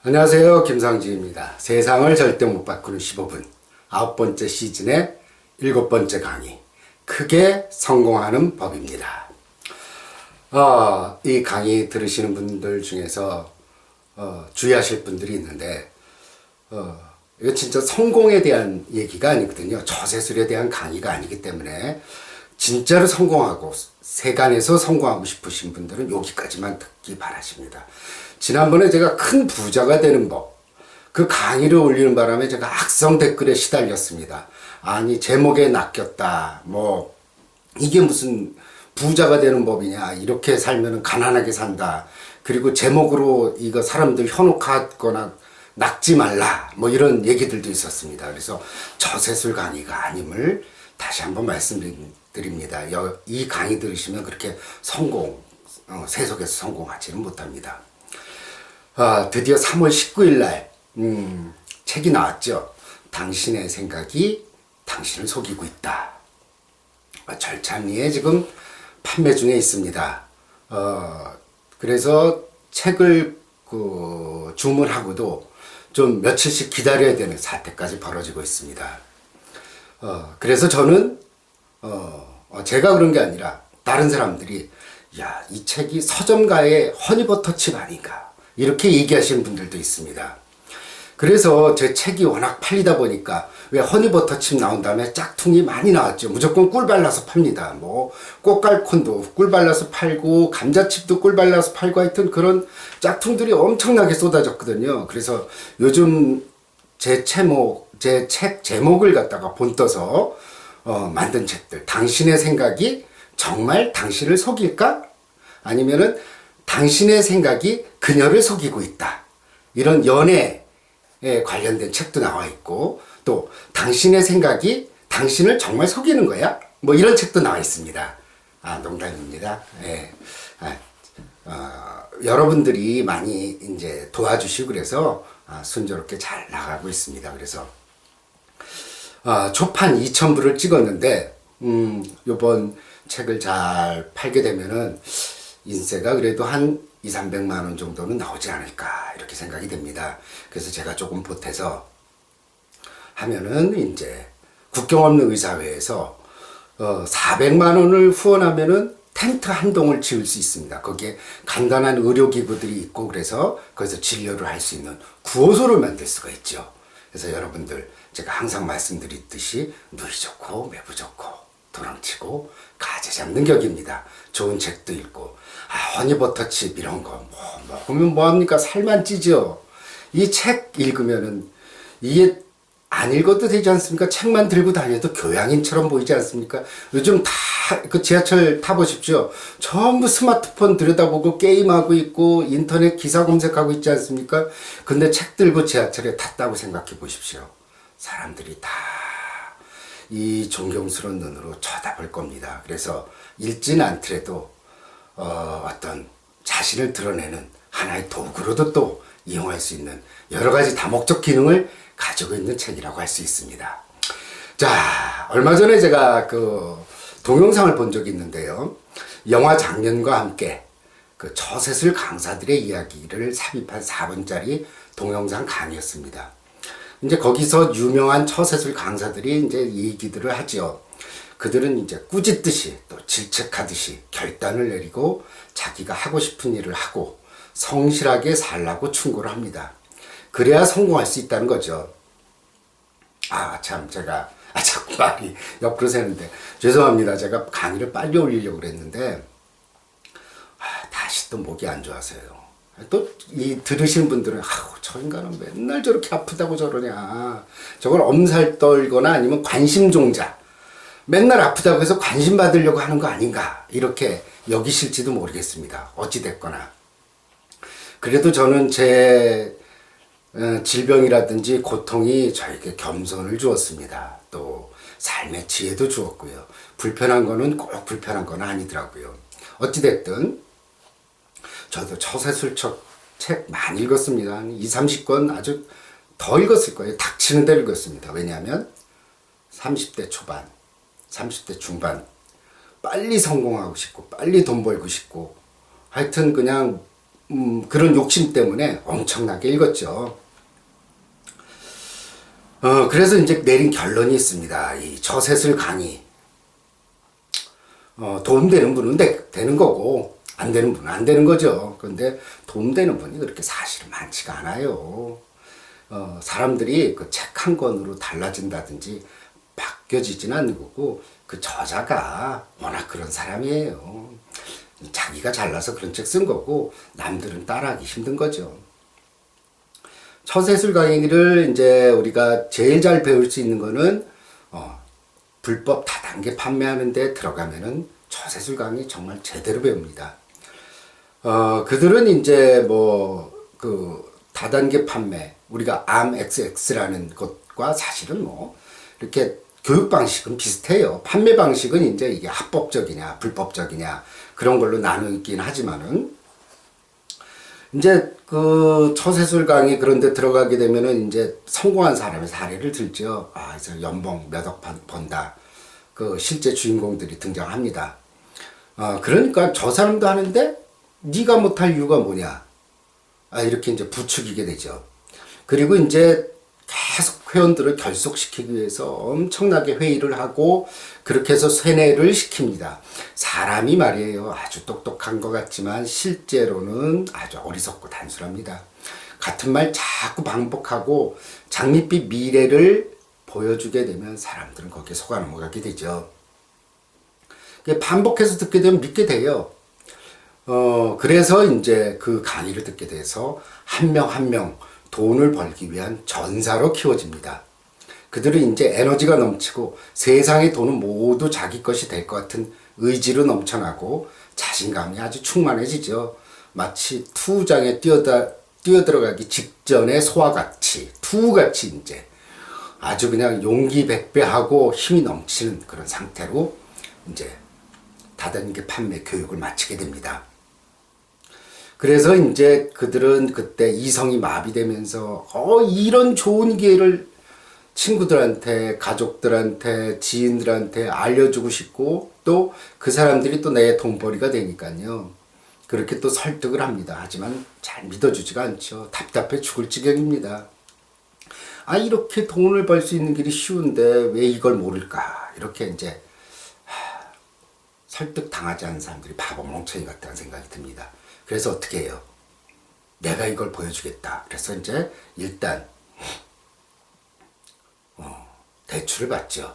안녕하세요. 김상진입니다. 세상을 절대 못 바꾸는 15분 9번째 시즌의 7번째 강의 크게 성공하는 법입니다. 이 강의 들으시는 분들 중에서 주의하실 분들이 있는데 이거 진짜 성공에 대한 얘기가 아니거든요. 처세술에 대한 강의가 아니기 때문에 진짜로 성공하고 세간에서 성공하고 싶으신 분들은 여기까지만 듣기 바라십니다. 지난번에 제가 큰 부자가 되는 법, 그 강의를 올리는 바람에 제가 악성 댓글에 시달렸습니다. 아니, 제목에 낚였다. 이게 무슨 부자가 되는 법이냐. 이렇게 살면 가난하게 산다. 그리고 제목으로 이거 사람들 현혹하거나 낚지 말라. 이런 얘기들도 있었습니다. 그래서 처세술 강의가 아님을 다시 한번 말씀드립니다. 이 강의 들으시면 그렇게 세속에서 성공하지는 못합니다. 드디어 3월 19일 날 책이 나왔죠. 당신의 생각이 당신을 속이고 있다. 절찬리에 지금 판매 중에 있습니다. 그래서 책을 주문하고도 좀 며칠씩 기다려야 되는 사태까지 벌어지고 있습니다. 그래서 저는 제가 그런 게 아니라 다른 사람들이 이 책이 서점가의 허니버터칩 아닌가 이렇게 얘기하시는 분들도 있습니다. 그래서 제 책이 워낙 팔리다 보니까 왜 허니버터칩 나온 다음에 짝퉁이 많이 나왔죠. 무조건 꿀 발라서 팝니다. 꽃갈콘도 꿀 발라서 팔고 감자칩도 꿀 발라서 팔고 하여튼 그런 짝퉁들이 엄청나게 쏟아졌거든요. 그래서 요즘 제 책 제목을 갖다가 본떠서 만든 책들, 당신의 생각이 정말 당신을 속일까? 아니면은 당신의 생각이 그녀를 속이고 있다. 이런 연애에 관련된 책도 나와 있고, 또 당신의 생각이 당신을 정말 속이는 거야? 이런 책도 나와 있습니다. 농담입니다. 예. 여러분들이 많이 이제 도와주시고 그래서 순조롭게 잘 나가고 있습니다. 그래서 초판 2,000부를 찍었는데 요번 책을 잘 팔게 되면은 인세가 그래도 한 200~300만 원 정도는 나오지 않을까 이렇게 생각이 됩니다. 그래서 제가 조금 보태서 하면은 이제 국경 없는 의사회에서 400만 원을 후원하면은 텐트 한 동을 지을 수 있습니다. 거기에 간단한 의료기구들이 있고 그래서 거기서 진료를 할 수 있는 구호소를 만들 수가 있죠. 그래서 여러분들 제가 항상 말씀드리듯이 누이 좋고 매부 좋고 도랑치고 가재 잡는 격입니다. 좋은 책도 읽고 허니버터칩 이런 거 먹으면 뭐합니까? 살만 찌죠. 이 책 읽으면은 이게 안 읽어도 되지 않습니까? 책만 들고 다녀도 교양인처럼 보이지 않습니까? 요즘 다 그 지하철 타보십시오. 전부 스마트폰 들여다보고 게임하고 있고 인터넷 기사 검색하고 있지 않습니까? 근데 책 들고 지하철에 탔다고 생각해 보십시오. 사람들이 다 이 존경스러운 눈으로 쳐다볼 겁니다. 그래서 읽진 않더라도 어떤 자신을 드러내는 하나의 도구로도 또 이용할 수 있는 여러 가지 다목적 기능을 가지고 있는 책이라고 할 수 있습니다. 자, 얼마 전에 제가 동영상을 본 적이 있는데요. 영화 장면과 함께 처세술 강사들의 이야기를 삽입한 4분짜리 동영상 강의였습니다. 이제 거기서 유명한 처세술 강사들이 이제 얘기들을 하죠. 그들은 이제 꾸짖듯이 또 질책하듯이 결단을 내리고 자기가 하고 싶은 일을 하고 성실하게 살라고 충고를 합니다. 그래야 성공할 수 있다는 거죠. 제가 자꾸 말이 옆으로 새는데 죄송합니다. 제가 강의를 빨리 올리려고 그랬는데 다시 또 목이 안 좋아서요. 또 들으시는 분들은 저 인간은 맨날 저렇게 아프다고 저러냐. 저걸 엄살 떨거나 아니면 관심종자. 맨날 아프다고 해서 관심 받으려고 하는 거 아닌가 이렇게 여기실지도 모르겠습니다. 어찌됐거나 그래도 저는 제 질병이라든지 고통이 저에게 겸손을 주었습니다. 또 삶의 지혜도 주었고요. 불편한 거는 꼭 불편한 건 아니더라고요. 어찌됐든 저도 처세술책 많이 읽었습니다. 한 20~30권 아주 더 읽었을 거예요. 닥치는 대로 읽었습니다. 왜냐하면 30대 초반 30대 중반 빨리 성공하고 싶고 빨리 돈 벌고 싶고 하여튼 그냥 그런 욕심 때문에 엄청나게 읽었죠. 그래서 이제 내린 결론이 있습니다. 이 저세술 강의. 도움되는 분은 되는 거고, 안 되는 분은 안 되는 거죠. 그런데 도움되는 분이 그렇게 사실은 많지가 않아요. 사람들이 그 책 한 권으로 달라진다든지 바뀌어지진 않는 거고, 그 저자가 워낙 그런 사람이에요. 자기가 잘나서 그런 책 쓴 거고, 남들은 따라하기 힘든 거죠. 처세술 강의를 이제 우리가 제일 잘 배울 수 있는 거는, 불법 다단계 판매하는 데 들어가면은 처세술 강의 정말 제대로 배웁니다. 그들은 이제 다단계 판매, 우리가 암XX라는 것과 사실은 이렇게 교육 방식은 비슷해요. 판매 방식은 이제 이게 합법적이냐, 불법적이냐, 그런 걸로 나누긴 하지만은, 이제 그 처세술 강의 그런 데 들어가게 되면은 이제 성공한 사람의 사례를 들죠. 그래서 연봉 몇억 번다. 그 실제 주인공들이 등장합니다. 그러니까 저 사람도 하는데 네가 못할 이유가 뭐냐. 이렇게 이제 부추기게 되죠. 그리고 이제 계속 회원들을 결속시키기 위해서 엄청나게 회의를 하고 그렇게 해서 세뇌를 시킵니다. 사람이 말이에요. 아주 똑똑한 것 같지만 실제로는 아주 어리석고 단순합니다. 같은 말 자꾸 반복하고 장밋빛 미래를 보여주게 되면 사람들은 거기에 속아 넘어가게 되죠. 반복해서 듣게 되면 믿게 돼요. 그래서 이제 그 강의를 듣게 돼서 한 명 한 명 돈을 벌기 위한 전사로 키워집니다. 그들은 이제 에너지가 넘치고 세상의 돈은 모두 자기 것이 될 것 같은 의지로 넘쳐나고 자신감이 아주 충만해지죠. 마치 투장에 뛰어들어가기 직전의 소와같이, 투같이 이제 아주 그냥 용기 백배하고 힘이 넘치는 그런 상태로 이제 다단계 판매 교육을 마치게 됩니다. 그래서 이제 그들은 그때 이성이 마비되면서 이런 좋은 기회를 친구들한테, 가족들한테, 지인들한테 알려주고 싶고 또 그 사람들이 또 내 돈벌이가 되니까요. 그렇게 또 설득을 합니다. 하지만 잘 믿어주지가 않죠. 답답해 죽을 지경입니다. 이렇게 돈을 벌 수 있는 길이 쉬운데 왜 이걸 모를까? 이렇게 이제 설득 당하지 않은 사람들이 바보 멍청이 같다는 생각이 듭니다. 그래서 어떻게 해요? 내가 이걸 보여주겠다. 그래서 이제 일단 대출을 받죠.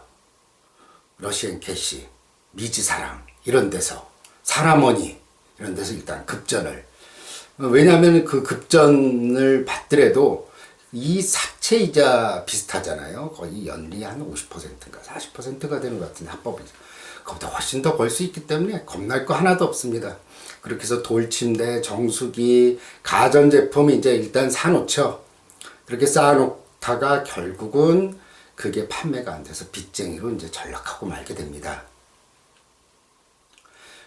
러시안 캐시, 미지사랑 이런 데서 사람머니 이런 데서 일단 급전을 왜냐하면 그 급전을 받더라도 이 사채이자 비슷하잖아요. 거의 연리 한 50%인가 40%가 되는 것 같은데 합법이죠. 그보다 훨씬 더 벌 수 있기 때문에 겁날 거 하나도 없습니다. 그렇게 해서 돌침대, 정수기, 가전제품 이제 일단 사놓죠. 그렇게 쌓아놓다가 결국은 그게 판매가 안 돼서 빚쟁이로 이제 전락하고 말게 됩니다.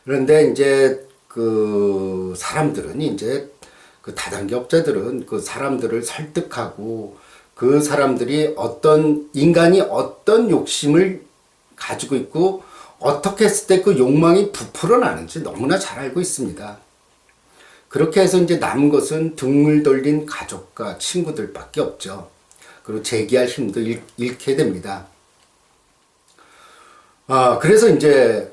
그런데 이제 그 사람들은 이제 그 다단계 업자들은 그 사람들을 설득하고 그 사람들이 인간이 어떤 욕심을 가지고 있고 어떻게 했을 때 그 욕망이 부풀어 나는지 너무나 잘 알고 있습니다. 그렇게 해서 이제 남은 것은 등을 돌린 가족과 친구들밖에 없죠. 그리고 재기할 힘도 잃게 됩니다. 그래서 이제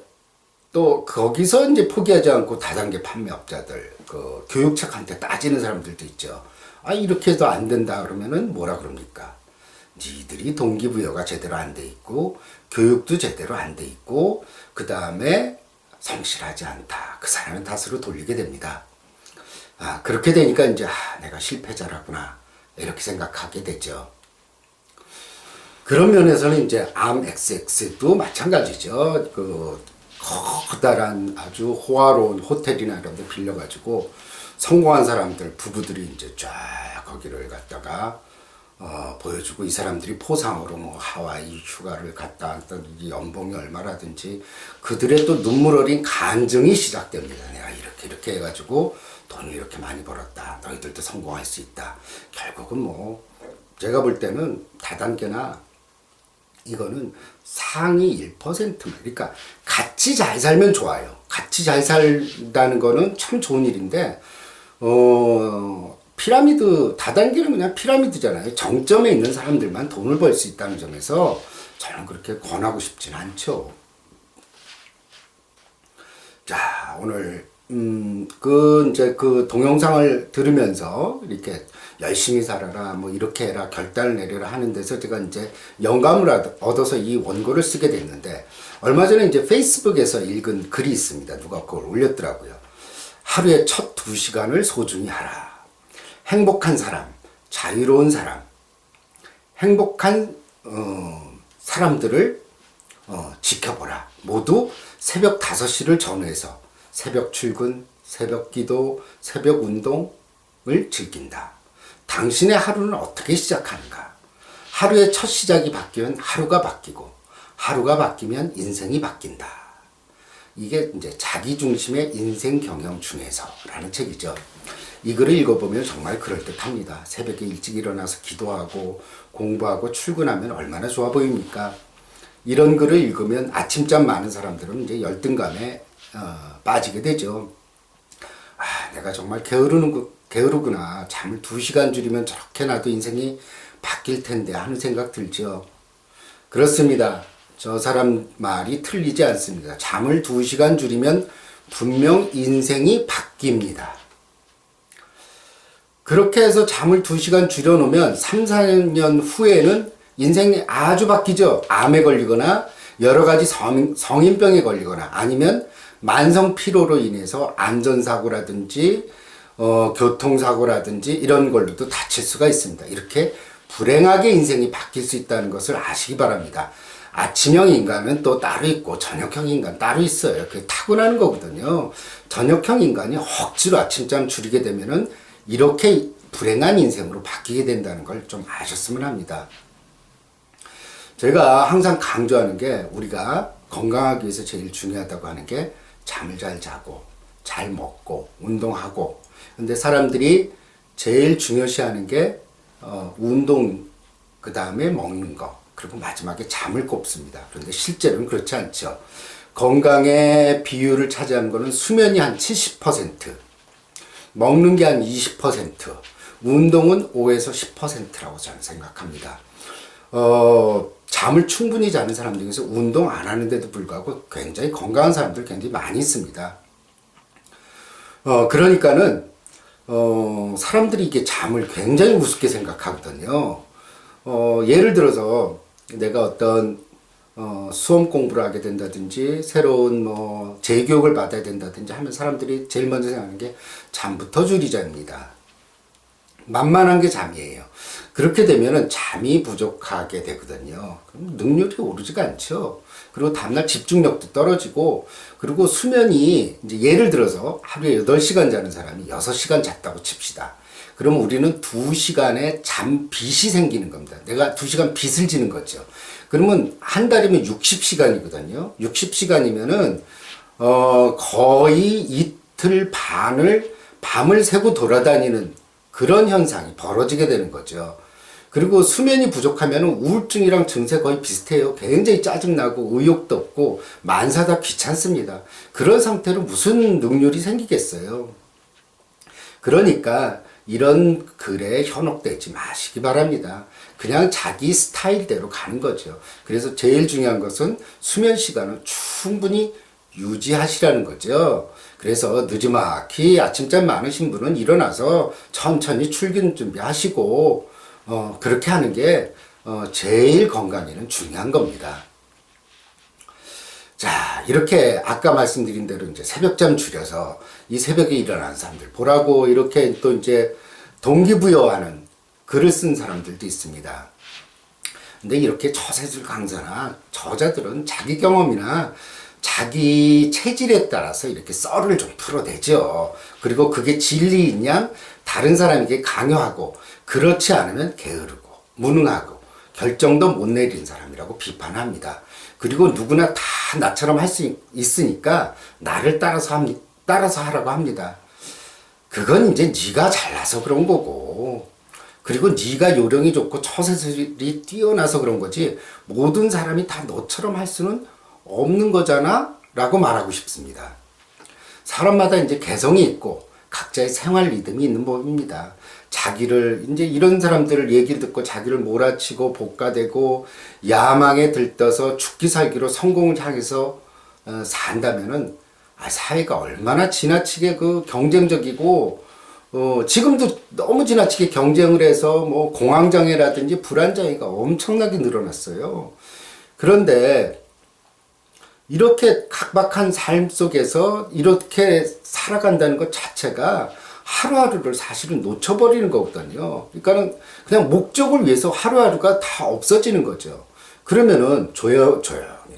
또 거기서 이제 포기하지 않고 다단계 판매업자들, 그 교육책한테 따지는 사람들도 있죠. 이렇게 해도 안 된다 그러면은 뭐라 그럽니까? 니들이 동기부여가 제대로 안 돼 있고 교육도 제대로 안 돼 있고 그 다음에 성실하지 않다. 그 사람은 탓으로 돌리게 됩니다. 그렇게 되니까 이제 내가 실패자라구나 이렇게 생각하게 되죠. 그런 면에서는 이제 암XX도 마찬가지죠. 커다란 아주 호화로운 호텔이나 이런 데 빌려가지고 성공한 사람들, 부부들이 이제 쫙 거기를 갔다가 보여주고 이 사람들이 포상으로 하와이 휴가를 갔다 왔더니 연봉이 얼마라든지 그들의 또 눈물 어린 간증이 시작됩니다. 내가 이렇게 해가지고 돈을 이렇게 많이 벌었다. 너희들도 성공할 수 있다. 결국은 제가 볼 때는 다단계나 이거는 상위 1%만 그러니까 같이 잘 살면 좋아요. 같이 잘 살다는 거는 참 좋은 일인데 피라미드, 다단계는 그냥 피라미드잖아요. 정점에 있는 사람들만 돈을 벌 수 있다는 점에서 저는 그렇게 권하고 싶진 않죠. 자, 오늘, 이제 그 동영상을 들으면서 이렇게 열심히 살아라, 뭐 이렇게 해라, 결단을 내려라 하는 데서 제가 이제 영감을 얻어서 이 원고를 쓰게 됐는데, 얼마 전에 이제 페이스북에서 읽은 글이 있습니다. 누가 그걸 올렸더라고요. 하루에 첫 2시간을 소중히 하라. 행복한 사람, 자유로운 사람, 행복한 사람들을 지켜보라. 모두 새벽 5시를 전후해서 새벽 출근, 새벽 기도, 새벽 운동을 즐긴다. 당신의 하루는 어떻게 시작하는가? 하루의 첫 시작이 바뀌면 하루가 바뀌고, 하루가 바뀌면 인생이 바뀐다. 이게 이제 자기중심의 인생 경영 중에서라는 책이죠. 이 글을 읽어보면 정말 그럴듯합니다. 새벽에 일찍 일어나서 기도하고 공부하고 출근하면 얼마나 좋아 보입니까? 이런 글을 읽으면 아침잠 많은 사람들은 이제 열등감에 빠지게 되죠. 내가 정말 게으르구나. 잠을 2시간 줄이면 저렇게 나도 인생이 바뀔 텐데 하는 생각 들죠. 그렇습니다. 저 사람 말이 틀리지 않습니다. 잠을 2시간 줄이면 분명 인생이 바뀝니다. 그렇게 해서 잠을 2시간 줄여놓으면 3, 4년 후에는 인생이 아주 바뀌죠. 암에 걸리거나 여러 가지 성인병에 걸리거나 아니면 만성 피로로 인해서 안전사고라든지 교통사고라든지 이런 걸로도 다칠 수가 있습니다. 이렇게 불행하게 인생이 바뀔 수 있다는 것을 아시기 바랍니다. 아침형 인간은 또 따로 있고 저녁형 인간 따로 있어요. 그게 타고나는 거거든요. 저녁형 인간이 억지로 아침잠 줄이게 되면은 이렇게 불행한 인생으로 바뀌게 된다는 걸 좀 아셨으면 합니다. 제가 항상 강조하는 게 우리가 건강하기 위해서 제일 중요하다고 하는 게 잠을 잘 자고 잘 먹고 운동하고, 근데 사람들이 제일 중요시하는 게 운동, 그 다음에 먹는 거, 그리고 마지막에 잠을 꼽습니다. 그런데 실제로는 그렇지 않죠. 건강의 비율을 차지하는 거는 수면이 한 70%, 먹는 게 한 20%, 운동은 5에서 10%라고 저는 생각합니다. 잠을 충분히 자는 사람 중에서 운동 안 하는데도 불구하고 굉장히 건강한 사람들 굉장히 많이 있습니다. 그러니까는, 사람들이 이게 잠을 굉장히 우습게 생각하거든요. 예를 들어서 내가 어떤 수험 공부를 하게 된다든지 새로운 재교육을 받아야 된다든지 하면 사람들이 제일 먼저 생각하는 게 잠부터 줄이자입니다. 만만한 게 잠이에요. 그렇게 되면은 잠이 부족하게 되거든요. 그럼 능률이 오르지가 않죠. 그리고 다음날 집중력도 떨어지고, 그리고 수면이 이제 예를 들어서 하루에 8시간 자는 사람이 6시간 잤다고 칩시다. 그러면 우리는 2시간의 잠 빚이 생기는 겁니다. 내가 2시간 빚을 지는 거죠. 그러면 한 달이면 60시간이거든요. 60시간이면은 거의 이틀 반을 밤을 새고 돌아다니는 그런 현상이 벌어지게 되는 거죠. 그리고 수면이 부족하면 우울증이랑 증세 거의 비슷해요. 굉장히 짜증나고 의욕도 없고 만사다 귀찮습니다. 그런 상태로 무슨 능률이 생기겠어요. 그러니까 이런 글에 현혹되지 마시기 바랍니다. 그냥 자기 스타일대로 가는 거죠. 그래서 제일 중요한 것은 수면 시간을 충분히 유지하시라는 거죠. 그래서 늦지막히 아침잠 많으신 분은 일어나서 천천히 출근 준비하시고 그렇게 하는 게 제일 건강에는 중요한 겁니다. 자, 이렇게 아까 말씀드린 대로 이제 새벽잠 줄여서 이 새벽에 일어나는 사람들 보라고 이렇게 또 이제 동기부여하는 글을 쓴 사람들도 있습니다. 근데 이렇게 처세술 강사나 저자들은 자기 경험이나 자기 체질에 따라서 이렇게 썰을 좀 풀어내죠. 그리고 그게 진리인 양 다른 사람에게 강요하고, 그렇지 않으면 게으르고 무능하고 결정도 못 내린 사람이라고 비판합니다. 그리고 누구나 다 나처럼 할 수 있으니까 나를 따라서 하라고 합니다. 그건 이제 네가 잘나서 그런 거고, 그리고 네가 요령이 좋고 처세술이 뛰어나서 그런 거지 모든 사람이 다 너처럼 할 수는 없는 거잖아 라고 말하고 싶습니다. 사람마다 이제 개성이 있고 각자의 생활 리듬이 있는 법입니다. 자기를 이제 이런 사람들을 얘기를 듣고 자기를 몰아치고 복가되고 야망에 들떠서 죽기 살기로 성공을 향해서 산다면은 사회가 얼마나 지나치게 그 경쟁적이고 지금도 너무 지나치게 경쟁을 해서 뭐 공황장애라든지 불안장애가 엄청나게 늘어났어요. 그런데 이렇게 각박한 삶 속에서 이렇게 살아간다는 것 자체가 하루하루를 사실은 놓쳐버리는 거거든요. 그러니까는 그냥 목적을 위해서 하루하루가 다 없어지는 거죠. 그러면은 조용히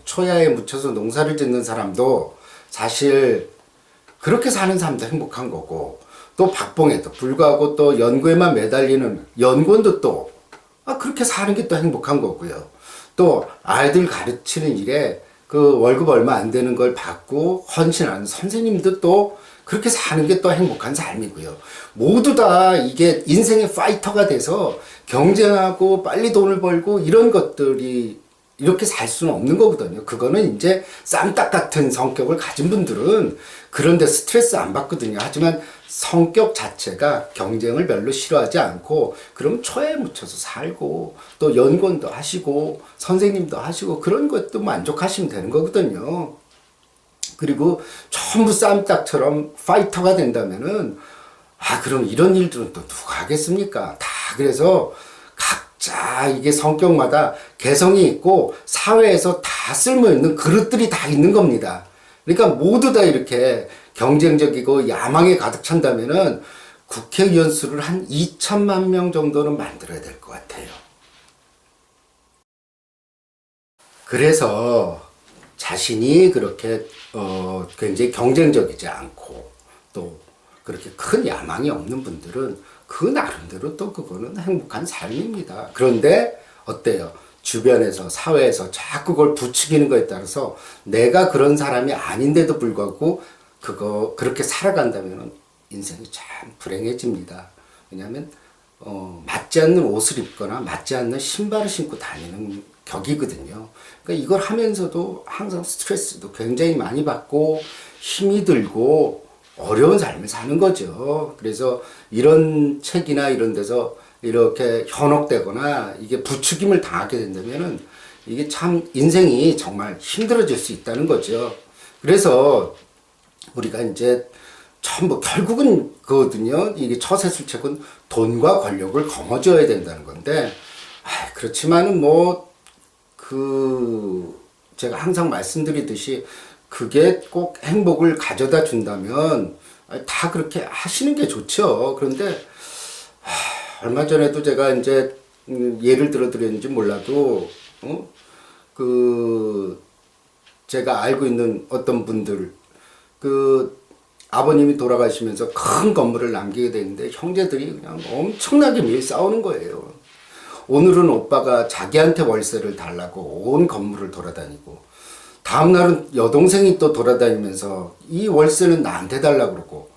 초야에 묻혀서 농사를 짓는 사람도 사실 그렇게 사는 사람도 행복한 거고, 또 박봉에도 불구하고 또 연구에만 매달리는 연구원도 또 그렇게 사는 게 또 행복한 거고요. 또 아이들 가르치는 일에 그 월급 얼마 안 되는 걸 받고 헌신하는 선생님도 또 그렇게 사는 게 또 행복한 삶이고요. 모두 다 이게 인생의 파이터가 돼서 경쟁하고 빨리 돈을 벌고 이런 것들이 이렇게 살 수는 없는 거거든요. 그거는 이제 쌈딱 같은 성격을 가진 분들은 그런데 스트레스 안 받거든요. 하지만 성격 자체가 경쟁을 별로 싫어하지 않고 그럼 초에 묻혀서 살고 또 연구원도 하시고 선생님도 하시고 그런 것도 만족하시면 되는 거거든요. 그리고 전부 쌈딱처럼 파이터가 된다면은 그럼 이런 일들은 또 누가 하겠습니까? 다 그래서 각자 이게 성격마다 개성이 있고 사회에서 다 쓸모있는 그릇들이 다 있는 겁니다. 그러니까 모두 다 이렇게 경쟁적이고 야망에 가득 찬다면은 국회의원 수를 한 2천만 명 정도는 만들어야 될 것 같아요. 그래서 자신이 그렇게 굉장히 경쟁적이지 않고 또 그렇게 큰 야망이 없는 분들은 그 나름대로 또 그거는 행복한 삶입니다. 그런데 어때요? 주변에서 사회에서 자꾸 그걸 부추기는 거에 따라서 내가 그런 사람이 아닌데도 불구하고 그렇게 살아간다면 인생이 참 불행해집니다. 왜냐하면 맞지 않는 옷을 입거나 맞지 않는 신발을 신고 다니는 격이거든요. 그러니까 이걸 하면서도 항상 스트레스도 굉장히 많이 받고 힘이 들고 어려운 삶을 사는 거죠. 그래서 이런 책이나 이런 데서 이렇게 현혹되거나 이게 부추김을 당하게 된다면은 이게 참 인생이 정말 힘들어질 수 있다는 거죠. 그래서 우리가 이제 전부 결국은 그거든요. 이게 처세술책은 돈과 권력을 거머쥐어야 된다는 건데, 그렇지만은 제가 항상 말씀드리듯이 그게 꼭 행복을 가져다 준다면 다 그렇게 하시는 게 좋죠. 그런데 얼마 전에도 제가 이제 예를 들어 드렸는지 몰라도 제가 알고 있는 어떤 분들 아버님이 돌아가시면서 큰 건물을 남기게 되는데 형제들이 그냥 엄청나게 매일 싸우는 거예요. 오늘은 오빠가 자기한테 월세를 달라고 온 건물을 돌아다니고 다음날은 여동생이 또 돌아다니면서 이 월세는 나한테 달라고 그러고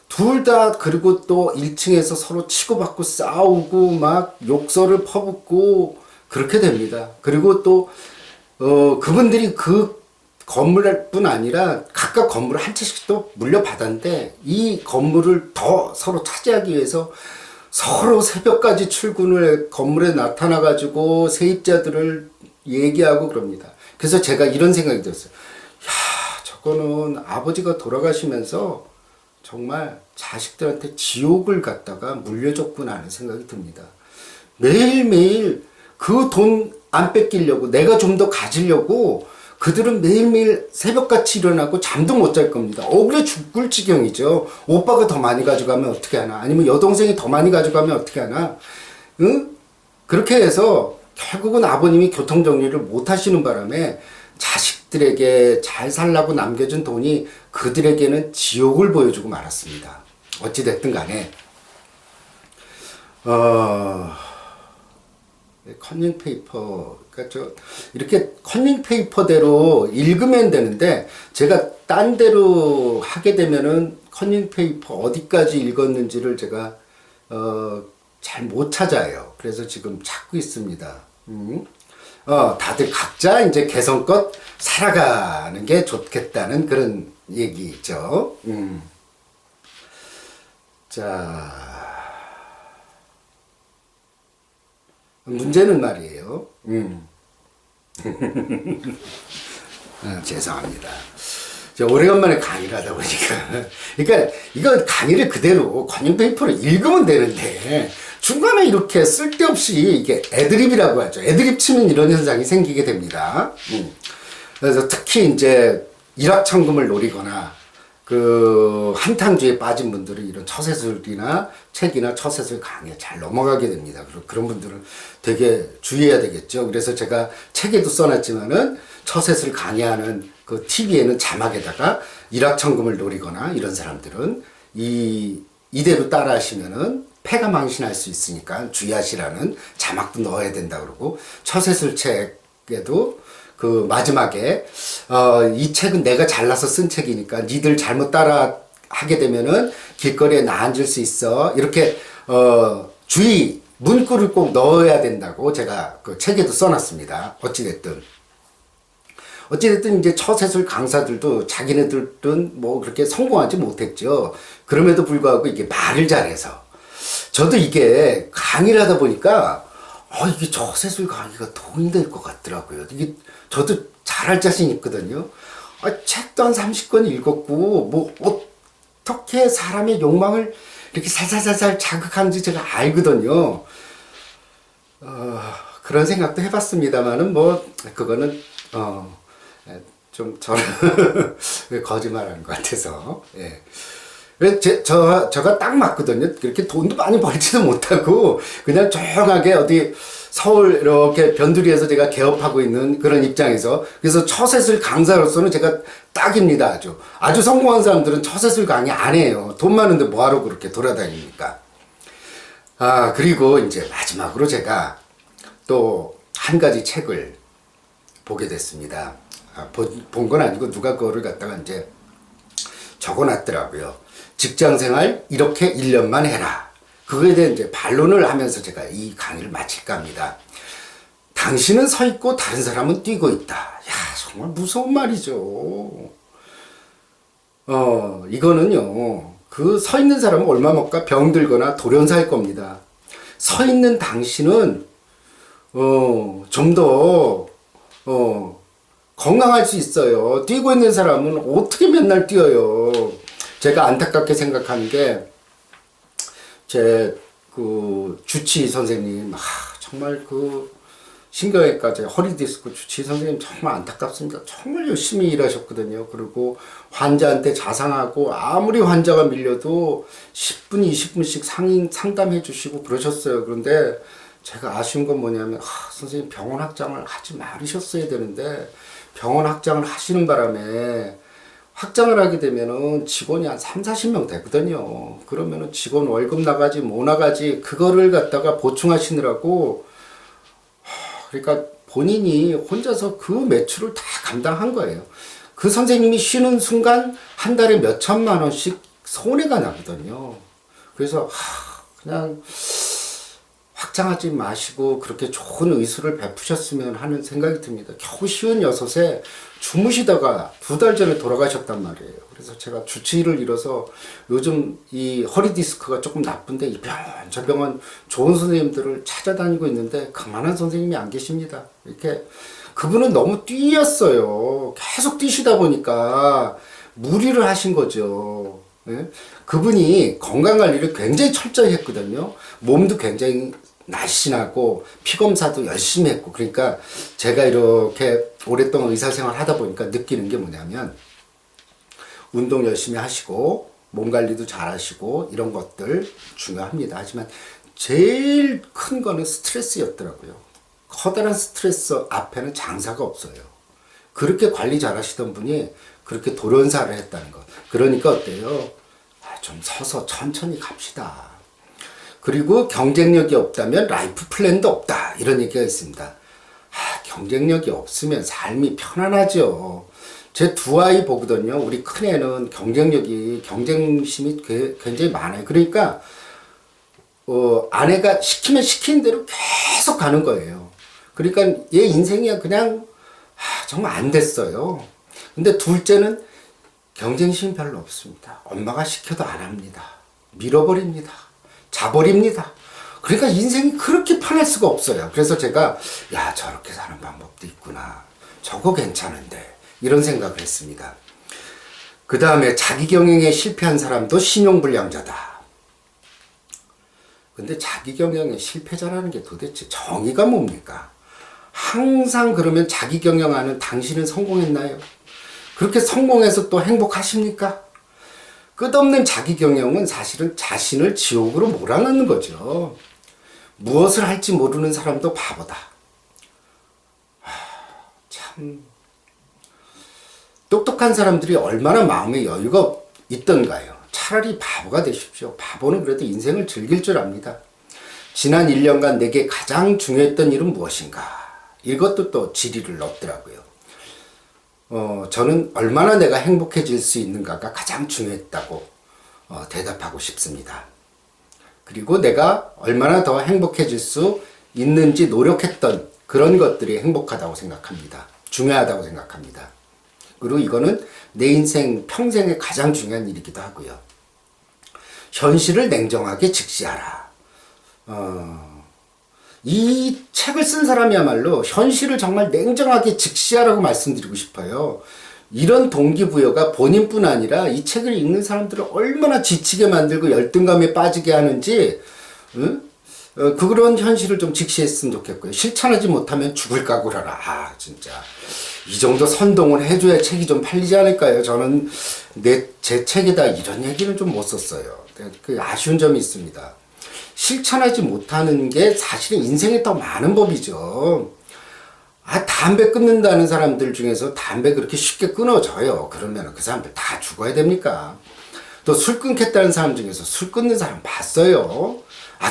둘 다 그리고 또 1층에서 서로 치고받고 싸우고 막 욕설을 퍼붓고 그렇게 됩니다. 그리고 또 그분들이 그 건물뿐 아니라 각각 건물을 한 채씩 또 물려받았는데 이 건물을 더 서로 차지하기 위해서 서로 새벽까지 출근을 건물에 나타나가지고 세입자들을 얘기하고 그럽니다. 그래서 제가 이런 생각이 들었어요. 저거는 아버지가 돌아가시면서 정말 자식들한테 지옥을 갖다가 물려줬구나 하는 생각이 듭니다. 매일매일 그 돈 안 뺏기려고 내가 좀 더 가지려고 그들은 매일매일 새벽같이 일어나고 잠도 못 잘 겁니다. 억울해 죽을 지경이죠. 오빠가 더 많이 가져가면 어떻게 하나? 아니면 여동생이 더 많이 가져가면 어떻게 하나? 응? 그렇게 해서 결국은 아버님이 교통정리를 못 하시는 바람에 자식들에게 잘 살라고 남겨준 돈이 그들에게는 지옥을 보여주고 말았습니다. 어찌됐든 간에 컨닝 페이퍼, 그러니까 이렇게 컨닝 페이퍼대로 읽으면 되는데 제가 딴 데로 하게 되면은 컨닝 페이퍼 어디까지 읽었는지를 제가 잘 못 찾아요. 그래서 지금 찾고 있습니다. 다들 각자 이제 개성껏 살아가는 게 좋겠다는 그런 얘기죠. 자, 문제는 말이에요. 죄송합니다. 오래간만에 강의를 하다 보니까. 그러니까 이거 강의를 그대로 관용 페이퍼로 읽으면 되는데 중간에 이렇게 쓸데없이 이게 애드립이라고 하죠. 애드립 치면 이런 현상이 생기게 됩니다. 그래서 특히 이제 일확천금을 노리거나 그 한탕주에 빠진 분들은 이런 처세술이나 책이나 처세술 강의에 잘 넘어가게 됩니다. 그런 분들은 되게 주의해야 되겠죠. 그래서 제가 책에도 써놨지만은 처세술 강의하는 그 TV에는 자막에다가 일확천금을 노리거나 이런 사람들은 이대로 따라 하시면은 패가 망신할 수 있으니까 주의하시라는 자막도 넣어야 된다 그러고, 처세술 책에도 그 마지막에 이 책은 내가 잘라서 쓴 책이니까 니들 잘못 따라 하게 되면은 길거리에 나 앉을 수 있어, 이렇게 주의 문구를 꼭 넣어야 된다고 제가 그 책에도 써놨습니다. 어찌됐든 이제 처세술 강사들도 자기네들은 뭐 그렇게 성공하지 못했죠. 그럼에도 불구하고 이게 말을 잘해서, 저도 이게 강의를 하다 보니까 이게 처세술 강의가 도움이 될 것 같더라고요. 이게 저도 잘할 자신 있거든요. 책도 한 30권 읽었고 뭐 어떻게 사람의 욕망을 이렇게 살살살살 자극하는지 제가 알거든요. 그런 생각도 해봤습니다만은 뭐 그거는 좀 저는 거짓말하는 것 같아서. 예. 저가 딱 맞거든요. 그렇게 돈도 많이 벌지도 못하고 그냥 조용하게 어디 서울 이렇게 변두리에서 제가 개업하고 있는 그런 입장에서, 그래서 처세술 강사로서는 제가 딱입니다. 아주 성공한 사람들은 처세술 강의 안 해요. 돈 많은데 뭐하러 그렇게 돌아다닙니까? 그리고 이제 마지막으로 제가 또 한 가지 책을 보게 됐습니다. 본 건 아니고 누가 그거를 갖다가 이제 적어놨더라고요. 직장생활 이렇게 1년만 해라. 그거에 대해 이제 반론을 하면서 제가 이 강의를 마칠까 합니다. 당신은 서 있고 다른 사람은 뛰고 있다. 야, 정말 무서운 말이죠. 이거는요, 그 서 있는 사람은 얼마 못 가 병들거나 돌연사할 겁니다. 서 있는 당신은 좀 더 건강할 수 있어요. 뛰고 있는 사람은 어떻게 맨날 뛰어요. 제가 안타깝게 생각하는 게, 제 그 주치 선생님, 정말 그 신경외과제 허리 디스크 주치 선생님 정말 안타깝습니다. 정말 열심히 일하셨거든요. 그리고 환자한테 자상하고 아무리 환자가 밀려도 10분, 20분씩 상담해 주시고 그러셨어요. 그런데 제가 아쉬운 건 뭐냐면, 선생님 병원 확장을 하지 말으셨어야 되는데, 병원 확장을 하시는 바람에 확장을 하게 되면은 직원이 한 3, 40명 되거든요. 그러면은 직원 월급 나가지 뭐 나가지 그거를 갖다가 보충하시느라고, 그러니까 본인이 혼자서 그 매출을 다 감당한 거예요. 그 선생님이 쉬는 순간 한 달에 몇 천만 원씩 손해가 나거든요. 그래서 그냥 확장하지 마시고 그렇게 좋은 의술을 베푸셨으면 하는 생각이 듭니다. 겨우 56에 주무시다가 2달 전에 돌아가셨단 말이에요. 그래서 제가 주치의를 잃어서 요즘 이 허리 디스크가 조금 나쁜데 이 병원 저 병원 좋은 선생님들을 찾아다니고 있는데 그만한 선생님이 안 계십니다. 이렇게 그분은 너무 뛰었어요. 계속 뛰시다 보니까 무리를 하신 거죠. 예? 그분이 건강관리를 굉장히 철저히 했거든요. 몸도 굉장히 날씬하고 피검사도 열심히 했고, 그러니까 제가 이렇게 오랫동안 의사생활 하다 보니까 느끼는 게 뭐냐면, 운동 열심히 하시고 몸 관리도 잘 하시고 이런 것들 중요합니다. 하지만 제일 큰 거는 스트레스였더라고요. 커다란 스트레스 앞에는 장사가 없어요. 그렇게 관리 잘 하시던 분이 그렇게 돌연사를 했다는 것. 그러니까 어때요? 좀 서서 천천히 갑시다. 그리고 경쟁력이 없다면 라이프 플랜도 없다. 이런 얘기가 있습니다. 경쟁력이 없으면 삶이 편안하죠. 제 두 아이 보거든요. 우리 큰애는 경쟁심이 굉장히 많아요. 그러니까 아내가 시키면 시키는 대로 계속 가는 거예요. 그러니까 얘 인생이 그냥 정말 안 됐어요. 근데 둘째는 경쟁심이 별로 없습니다. 엄마가 시켜도 안 합니다. 밀어버립니다. 자버립니다. 그러니까 인생이 그렇게 편할 수가 없어요. 그래서 제가 야, 저렇게 사는 방법도 있구나. 저거 괜찮은데. 이런 생각을 했습니다. 그 다음에 자기 경영에 실패한 사람도 신용불량자다. 근데 자기 경영에 실패자라는 게 도대체 정의가 뭡니까? 항상 그러면 자기 경영하는 당신은 성공했나요? 그렇게 성공해서 또 행복하십니까? 끝없는 자기 경영은 사실은 자신을 지옥으로 몰아넣는 거죠. 무엇을 할지 모르는 사람도 바보다. 참 똑똑한 사람들이 얼마나 마음의 여유가 있던가요. 차라리 바보가 되십시오. 바보는 그래도 인생을 즐길 줄 압니다. 지난 1년간 내게 가장 중요했던 일은 무엇인가? 이것도 또 지리를 넣더라고요. 저는 얼마나 내가 행복해질 수 있는가가 가장 중요했다고 대답하고 싶습니다. 그리고 내가 얼마나 더 행복해질 수 있는지 노력했던 그런 것들이 행복하다고 생각합니다. 중요하다고 생각합니다. 그리고 이거는 내 인생 평생에 가장 중요한 일이기도 하고요. 현실을 냉정하게 직시하라. 이 책을 쓴 사람이야말로 현실을 정말 냉정하게 직시하라고 말씀드리고 싶어요. 이런 동기부여가 본인뿐 아니라 이 책을 읽는 사람들을 얼마나 지치게 만들고 열등감에 빠지게 하는지 그런 현실을 좀 직시했으면 좋겠고요. 실천하지 못하면 죽을 각오를 하라. 진짜 이 정도 선동을 해줘야 책이 좀 팔리지 않을까요? 저는 제 책에다 이런 얘기는 좀 못 썼어요. 그 아쉬운 점이 있습니다. 실천하지 못하는 게 사실은 인생에 더 많은 법이죠. 담배 끊는다는 사람들 중에서 담배 그렇게 쉽게 끊어져요. 그러면 그 사람들 다 죽어야 됩니까? 또 술 끊겠다는 사람 중에서 술 끊는 사람 봤어요.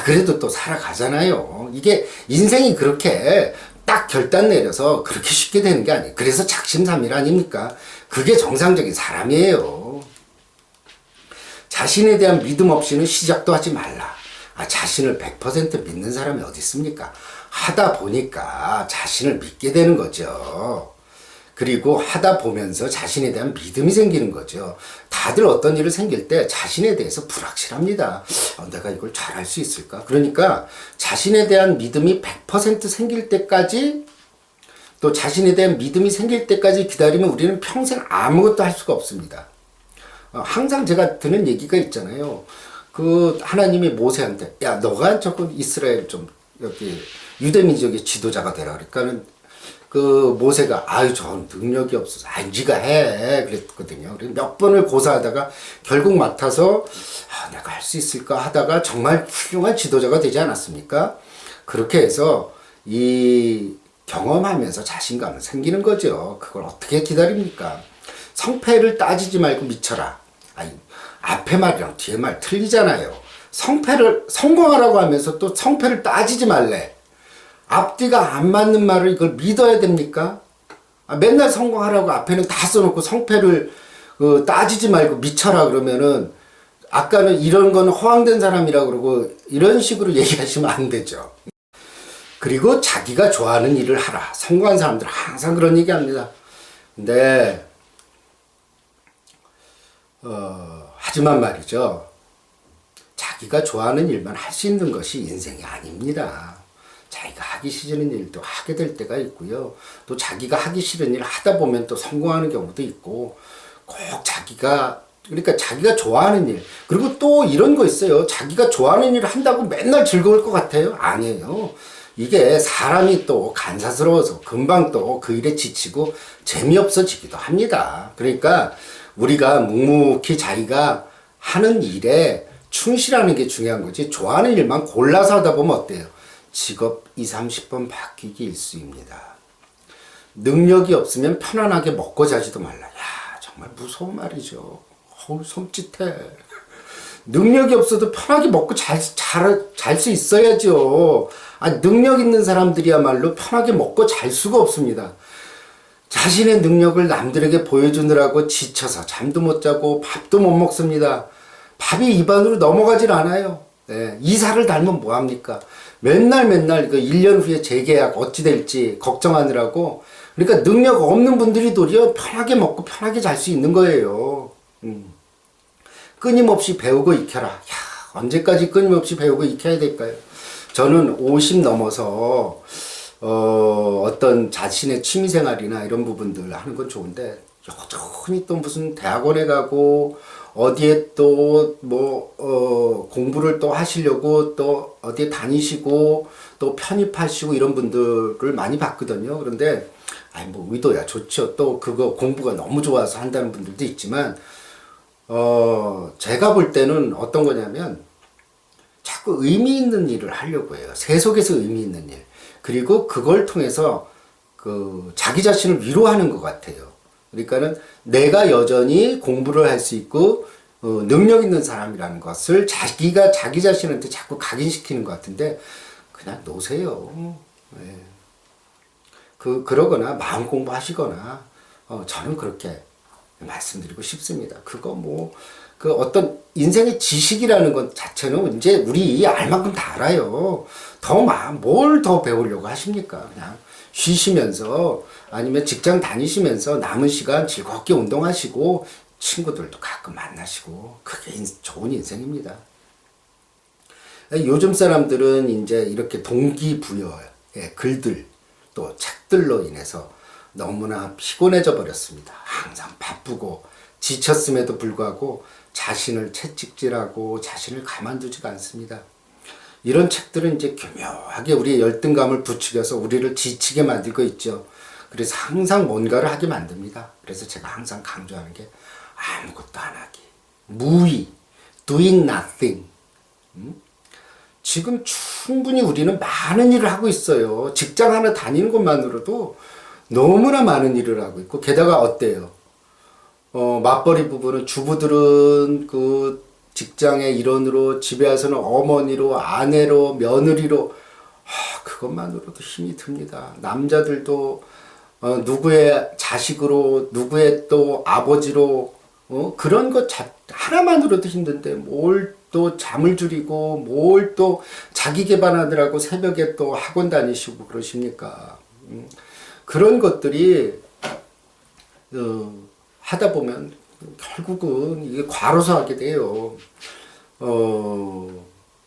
그래도 또 살아가잖아요. 이게 인생이 그렇게 딱 결단 내려서 그렇게 쉽게 되는 게 아니에요. 그래서 작심삼일 아닙니까? 그게 정상적인 사람이에요. 자신에 대한 믿음 없이는 시작도 하지 말라. 자신을 100% 믿는 사람이 어디 있습니까? 하다 보니까 자신을 믿게 되는 거죠. 그리고 하다 보면서 자신에 대한 믿음이 생기는 거죠. 다들 어떤 일을 생길 때 자신에 대해서 불확실합니다. 내가 이걸 잘할 수 있을까? 그러니까 자신에 대한 믿음이 100% 생길 때까지, 또 자신에 대한 믿음이 생길 때까지 기다리면 우리는 평생 아무것도 할 수가 없습니다. 항상 제가 드는 얘기가 있잖아요. 그 하나님이 모세한테 야, 너가 조금 이스라엘 좀 여기 유대민족의 지도자가 되라. 그러니까는 그 모세가 전 능력이 없어서 네가 해 그랬거든요. 그래서 몇 번을 고사하다가 결국 맡아서 내가 할 수 있을까 하다가 정말 훌륭한 지도자가 되지 않았습니까? 그렇게 해서 이 경험하면서 자신감은 생기는 거죠. 그걸 어떻게 기다립니까? 성패를 따지지 말고 미쳐라. 앞에 말이랑 뒤에 말 틀리잖아요. 성공하라고 하면서 또 성패를 따지지 말래. 앞뒤가 안 맞는 말을 이걸 믿어야 됩니까? 맨날 성공하라고 앞에는 다 써놓고 성패를 따지지 말고 미쳐라 그러면은 아까는 이런 건 허황된 사람이라고 그러고 이런 식으로 얘기하시면 안 되죠. 그리고 자기가 좋아하는 일을 하라. 성공한 사람들은 항상 그런 얘기 합니다. 근데 하지만 말이죠. 자기가 좋아하는 일만 할 수 있는 것이 인생이 아닙니다. 자기가 하기 싫은 일도 하게 될 때가 있고요. 또 자기가 하기 싫은 일을 하다 보면 또 성공하는 경우도 있고, 꼭 그러니까 자기가 좋아하는 일, 그리고 또 이런 거 있어요. 자기가 좋아하는 일을 한다고 맨날 즐거울 것 같아요? 아니에요. 이게 사람이 또 간사스러워서 금방 또 그 일에 지치고 재미없어지기도 합니다. 그러니까 우리가 묵묵히 자기가 하는 일에 충실하는 게 중요한 거지, 좋아하는 일만 골라서 하다 보면 어때요? 직업 20, 30번 바뀌기 일쑤입니다. 능력이 없으면 편안하게 먹고 자지도 말라. 정말 무서운 말이죠. 섬찟해. 능력이 없어도 편하게 먹고 잘 수 있어야죠. 능력 있는 사람들이야말로 편하게 먹고 잘 수가 없습니다. 자신의 능력을 남들에게 보여주느라고 지쳐서 잠도 못 자고 밥도 못 먹습니다. 밥이 입안으로 넘어가질 않아요. 이사를 달면 뭐합니까? 맨날 그 1년 후에 재계약 어찌 될지 걱정하느라고. 그러니까 능력 없는 분들이 도리어 편하게 먹고 편하게 잘 수 있는 거예요. 끊임없이 배우고 익혀라. 언제까지 끊임없이 배우고 익혀야 될까요? 저는 50 넘어서 어떤 자신의 취미생활이나 이런 부분들 하는 건 좋은데 여전히 또 무슨 대학원에 가고 어디에 또 뭐 공부를 또 하시려고 또 어디에 다니시고 또 편입하시고 이런 분들을 많이 봤거든요. 그런데 아니 뭐 의도야 좋죠. 또 그거 공부가 너무 좋아서 한다는 분들도 있지만 제가 볼 때는 어떤 거냐면 자꾸 의미 있는 일을 하려고 해요. 세속에서 의미 있는 일. 그리고 그걸 통해서 그 자기 자신을 위로하는 것 같아요. 그러니까는 내가 여전히 공부를 할 수 있고 능력 있는 사람이라는 것을 자기가 자기 자신한테 자꾸 각인시키는 것 같은데 그냥 놓으세요. 네. 그러거나 마음 공부하시거나 저는 그렇게 말씀드리고 싶습니다. 그거 뭐 그 어떤 인생의 지식이라는 것 자체는 이제 우리 알 만큼 다 알아요. 뭘 더 배우려고 하십니까? 그냥 쉬시면서 아니면 직장 다니시면서 남은 시간 즐겁게 운동하시고 친구들도 가끔 만나시고 그게 좋은 인생입니다. 요즘 사람들은 이제 이렇게 동기부여의 글들 또 책들로 인해서 너무나 피곤해져 버렸습니다. 항상 바쁘고 지쳤음에도 불구하고 자신을 채찍질하고 자신을 가만두지가 않습니다. 이런 책들은 이제 교묘하게 우리의 열등감을 부추겨서 우리를 지치게 만들고 있죠. 그래서 항상 뭔가를 하게 만듭니다. 그래서 제가 항상 강조하는 게 아무것도 안 하기. 무의, doing nothing. 지금 충분히 우리는 많은 일을 하고 있어요. 직장 하나 다니는 것만으로도 너무나 많은 일을 하고 있고, 게다가 어때요? 맞벌이 부부는, 주부들은 그 직장의 일원으로, 집에 와서는 어머니로, 아내로, 며느리로, 그것만으로도 힘이 듭니다. 남자들도, 누구의 자식으로, 누구의 또 아버지로, 그런 것 하나만으로도 힘든데, 뭘 또 잠을 줄이고, 뭘 또 자기 개발하느라고 새벽에 또 학원 다니시고 그러십니까? 그런 것들이, 하다 보면 결국은 이게 과로사 하게 돼요.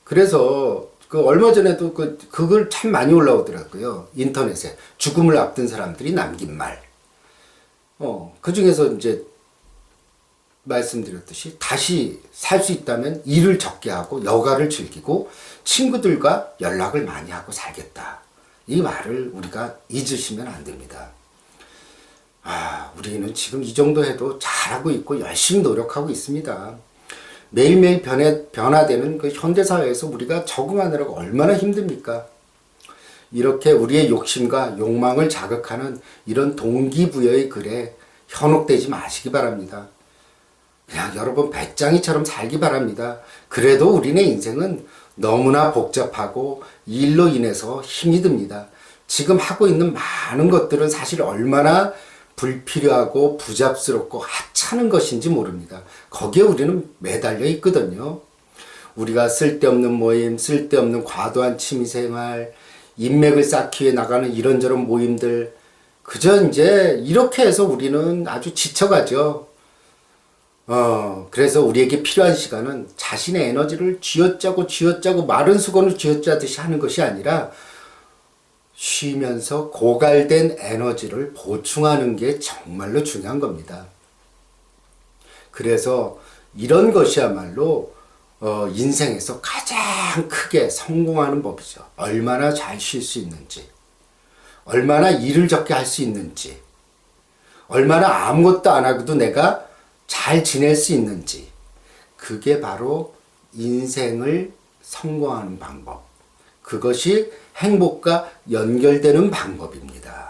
그래서 얼마 전에도 그걸 참 많이 올라오더라고요. 인터넷에. 죽음을 앞둔 사람들이 남긴 말. 그 중에서 이제 말씀드렸듯이 다시 살 수 있다면 일을 적게 하고 여가를 즐기고 친구들과 연락을 많이 하고 살겠다. 이 말을 우리가 잊으시면 안 됩니다. 우리는 지금 이 정도 해도 잘하고 있고 열심히 노력하고 있습니다. 매일매일 변화되는 그 현대사회에서 우리가 적응하느라고 얼마나 힘듭니까? 이렇게 우리의 욕심과 욕망을 자극하는 이런 동기부여의 글에 현혹되지 마시기 바랍니다. 그냥 여러분 배짱이처럼 살기 바랍니다. 그래도 우리네 인생은 너무나 복잡하고 일로 인해서 힘이 듭니다. 지금 하고 있는 많은 것들은 사실 얼마나 불필요하고 부잡스럽고 하찮은 것인지 모릅니다. 거기에 우리는 매달려 있거든요. 우리가 쓸데없는 모임, 쓸데없는 과도한 취미생활, 인맥을 쌓기 위해 나가는 이런저런 모임들, 그저 이제 이렇게 해서 우리는 아주 지쳐가죠. 그래서 우리에게 필요한 시간은 자신의 에너지를 쥐어짜고 마른 수건을 쥐어짜듯이 하는 것이 아니라 쉬면서 고갈된 에너지를 보충하는 게 정말로 중요한 겁니다. 그래서 이런 것이야말로 인생에서 가장 크게 성공하는 법이죠. 얼마나 잘 쉴 수 있는지, 얼마나 일을 적게 할 수 있는지, 얼마나 아무것도 안 하고도 내가 잘 지낼 수 있는지, 그게 바로 인생을 성공하는 방법. 그것이 행복과 연결되는 방법입니다.